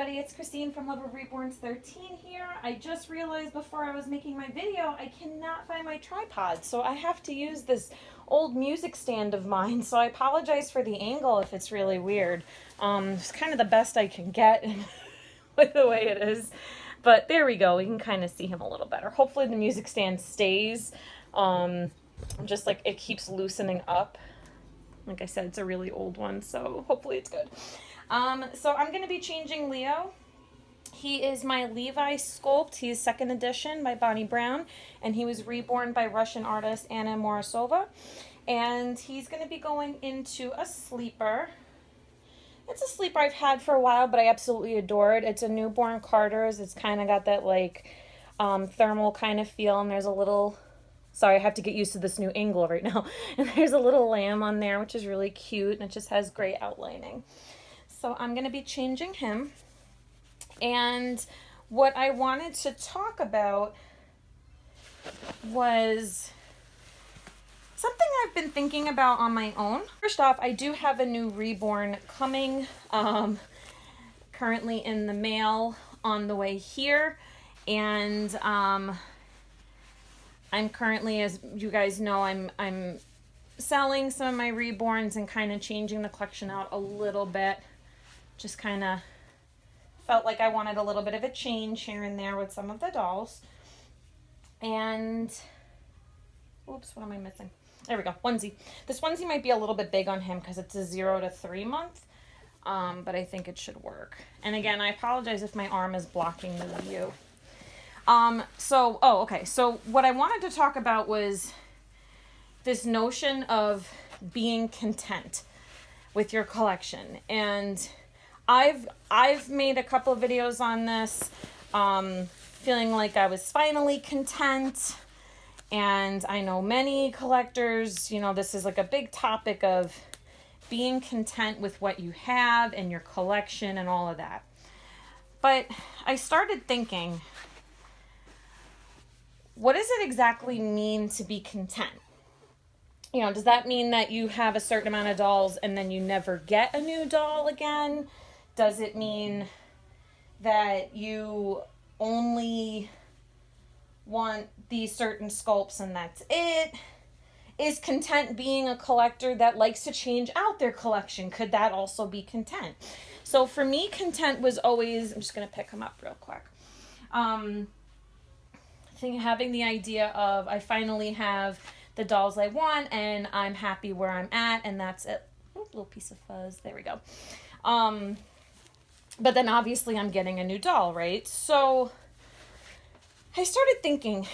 everybody, it's Christine from Love of Reborns 13 here. I just realized before I was making my video, I cannot find my tripod, so I have to use this old music stand of mine, so I apologize for the angle if it's really weird. It's kind of the best I can get with the way it is, but there we go, we can kind of see him a little better. Hopefully the music stand stays, just like it keeps loosening up. Like I said, it's a really old one, so hopefully it's good. So I'm going to be changing Leo. He is my Levi sculpt. He's second edition by Bonnie Brown, and he was reborn by Russian artist Anna Morozova. And he's going to be going into a sleeper. It's a sleeper I've had for a while, but I absolutely adore it. It's a newborn Carter's. It's kind of got that like thermal kind of feel, and there's a little... Sorry, I have to get used to this new angle right now. And there's a little lamb on there, which is really cute, and it just has great outlining. So I'm going to be changing him. And what I wanted to talk about was something I've been thinking about on my own. First off, I do have a new reborn coming, currently in the mail on the way here. And I'm currently, as you guys know, I'm selling some of my reborns and kind of changing the collection out a little bit. Just kind of felt like I wanted a little bit of a change here and there with some of the dolls. And, oops, what am I missing? There we go, onesie. This onesie might be a little bit big on him because it's a 0 to 3 month, but I think it should work. And again, I apologize if my arm is blocking the view. So what I wanted to talk about was this notion of being content with your collection. And I've made a couple of videos on this, feeling like I was finally content. And I know many collectors, you know, this is like a big topic of being content with what you have and your collection and all of that. But I started thinking, what does it exactly mean to be content? You know, does that mean that you have a certain amount of dolls and then you never get a new doll again? Does it mean that you only want these certain sculpts and that's it? Is content being a collector that likes to change out their collection? Could that also be content? So for me, content was always, I'm just going to pick them up real quick. Having the idea of I finally have the dolls I want and I'm happy where I'm at and that's it. Ooh, little piece of fuzz. There we go. But then obviously I'm getting a new doll, right? So I started thinking,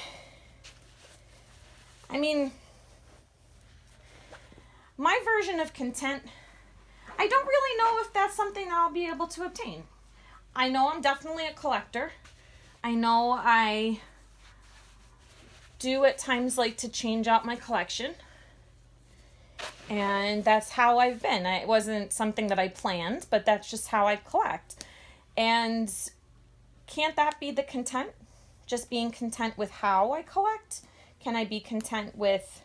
I mean, my version of content, I don't really know if that's something I'll be able to obtain. I know I'm definitely a collector. I know I do at times like to change out my collection. And that's how I've been. It wasn't something that I planned, but that's just how I collect. And can't that be the content? Just being content with how I collect? Can I be content with,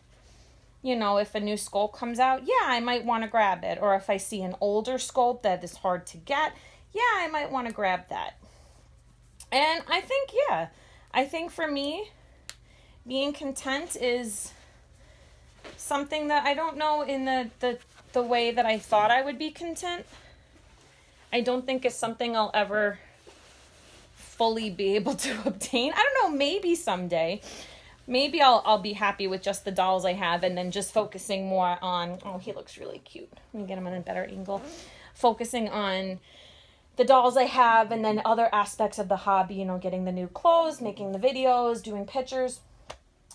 you know, if a new sculpt comes out, yeah, I might want to grab it. Or if I see an older sculpt that is hard to get, yeah, I might want to grab that. And I think for me, being content is something that I don't know in the way that I thought I would be content. I don't think it's something I'll ever fully be able to obtain. I don't know, maybe someday. Maybe I'll be happy with just the dolls I have and then just focusing more on, oh, he looks really cute. Let me get him on a better angle. Focusing on the dolls I have and then other aspects of the hobby, you know, getting the new clothes, making the videos, doing pictures.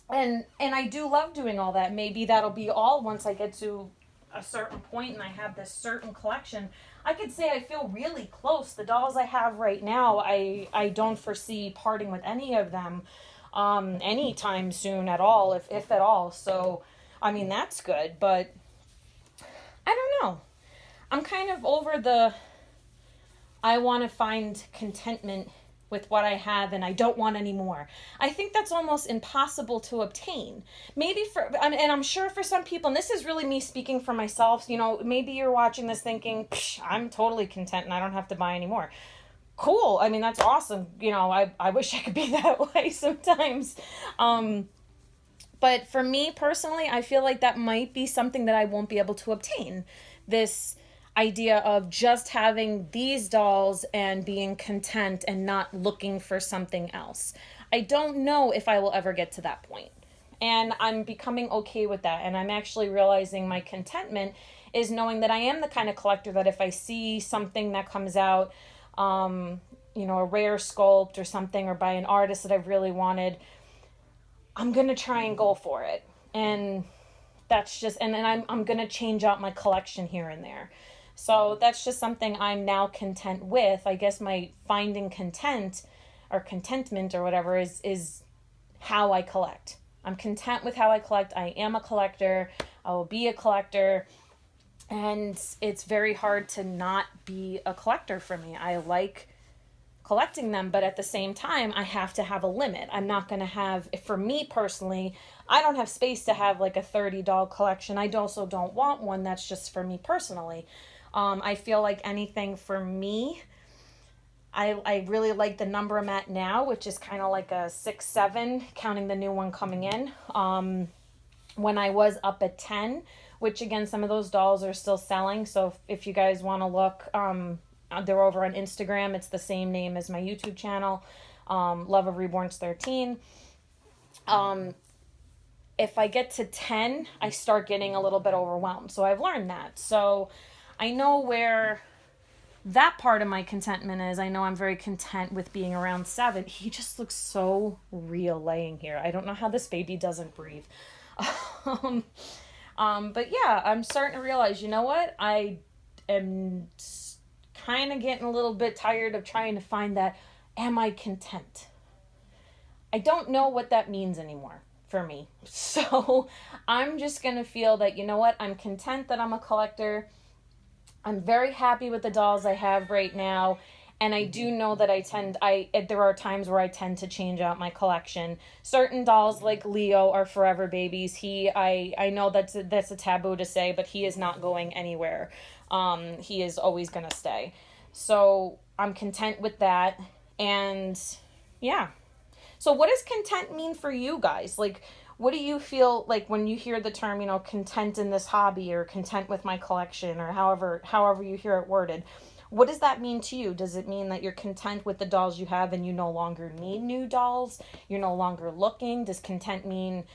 And I do love doing all that. Maybe that'll be all once I get to a certain point and I have this certain collection. I could say I feel really close. The dolls I have right now, I don't foresee parting with any of them anytime soon at all, if at all. So, I mean, that's good, but I don't know. I'm kind of over I want to find contentment with what I have and I don't want any more. I think that's almost impossible to obtain. Maybe and I'm sure for some people, and this is really me speaking for myself, you know, maybe you're watching this thinking, I'm totally content and I don't have to buy anymore. cool. I mean, that's awesome. You know, I wish I could be that way sometimes. But for me personally, I feel like that might be something that I won't be able to obtain. This idea of just having these dolls and being content and not looking for something else. I don't know if I will ever get to that point. And I'm becoming okay with that. And I'm actually realizing my contentment is knowing that I am the kind of collector that if I see something that comes out, a rare sculpt or something, or by an artist that I've really wanted, I'm going to try and go for it. And that's just, and then I'm going to change out my collection here and there. So that's just something I'm now content with. I guess my finding content or contentment or whatever is how I collect. I'm content with how I collect. I am a collector. I will be a collector. And it's very hard to not be a collector for me. I like collecting them, but at the same time, I have to have a limit. I'm not going to have, for me personally, I don't have space to have like a 30 doll collection. I also don't want one that's just for me personally. I feel like anything for me, I really like the number I'm at now, which is kind of like a 6-7, counting the new one coming in. When I was up at 10, which again, some of those dolls are still selling. So if you guys want to look, they're over on Instagram. It's the same name as my YouTube channel, Love of Reborns 13. If I get to 10, I start getting a little bit overwhelmed. So I've learned that. So I know where that part of my contentment is. I know I'm very content with being around 7. He just looks so real laying here. I don't know how this baby doesn't breathe. But yeah, I'm starting to realize, you know what? I am kind of getting a little bit tired of trying to find that, am I content? I don't know what that means anymore for me. So I'm just going to feel that, you know what? I'm content that I'm a collector. I'm very happy with the dolls I have right now. And I do know that there are times where I tend to change out my collection. Certain dolls like Leo are forever babies. I know that's a taboo to say, but he is not going anywhere. He is always going to stay. So I'm content with that. And yeah. So what does content mean for you guys? Like, what do you feel like when you hear the term, content in this hobby or content with my collection or however you hear it worded? What does that mean to you? Does it mean that you're content with the dolls you have and you no longer need new dolls? You're no longer looking? Does content mean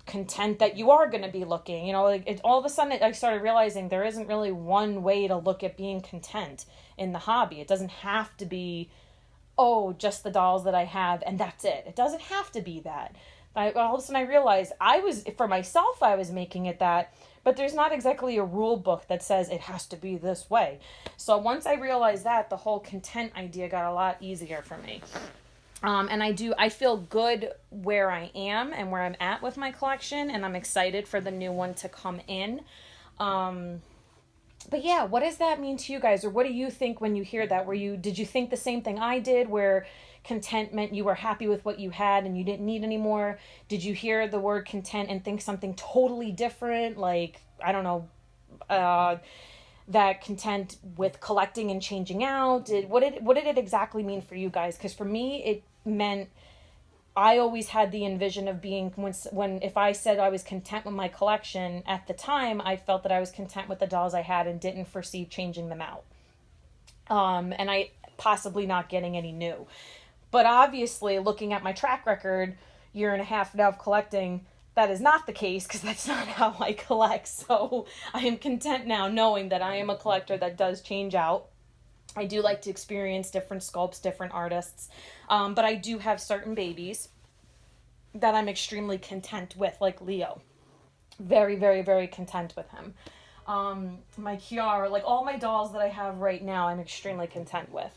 content that you are going to be looking? All of a sudden I started realizing there isn't really one way to look at being content in the hobby. It doesn't have to be, just the dolls that I have and that's it. It doesn't have to be that. All of a sudden I realized I was making it that, but there's not exactly a rule book that says it has to be this way. So once I realized that, the whole content idea got a lot easier for me. And I feel good where I am and where I'm at with my collection, and I'm excited for the new one to come in. But yeah, what does that mean to you guys? Or what do you think when you hear that? Did you think the same thing I did, where content meant you were happy with what you had and you didn't need any more? Did you hear the word content and think something totally different? Like, I don't know, that content with collecting and changing out? What did it exactly mean for you guys? Because for me, it meant I always had the envision of being, if I said I was content with my collection at the time, I felt that I was content with the dolls I had and didn't foresee changing them out. And I possibly not getting any new. But obviously, looking at my track record, 1.5 now of collecting, that is not the case, because that's not how I collect. So I am content now knowing that I am a collector that does change out. I do like to experience different sculpts, different artists. But I do have certain babies that I'm extremely content with, like Leo. Very, very, very content with him. My Kiara, like all my dolls that I have right now, I'm extremely content with.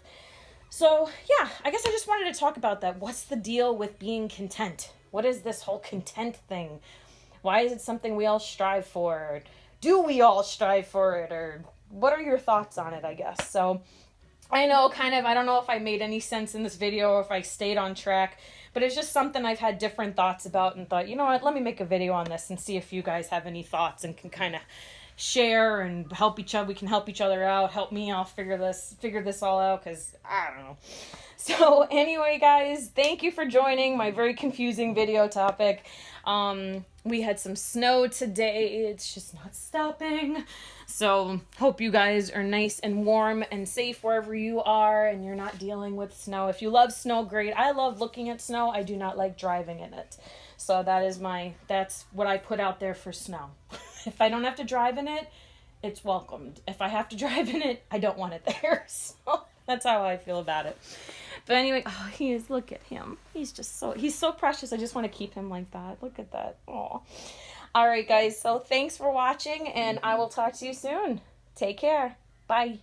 So yeah, I guess I just wanted to talk about that. What's the deal with being content? What is this whole content thing? Why is it something we all strive for? Do we all strive for it? Or what are your thoughts on it, I guess? So I know I don't know if I made any sense in this video or if I stayed on track, but it's just something I've had different thoughts about and thought, you know what, let me make a video on this and see if you guys have any thoughts and can kind of share and help each other. We can help each other out. Help me, I'll figure this all out, because I don't know. So anyway, guys, thank you for joining my very confusing video topic. We had some snow today. It's just not stopping. So hope you guys are nice and warm and safe wherever you are, and you're not dealing with snow. If you love snow, great. I love looking at snow. I do not like driving in it. So that's what I put out there for snow. If I don't have to drive in it, it's welcomed. If I have to drive in it, I don't want it there. So that's how I feel about it. But anyway, look at him. He's so precious. I just want to keep him like that. Look at that. Aw. All right, guys. So thanks for watching, and I will talk to you soon. Take care. Bye.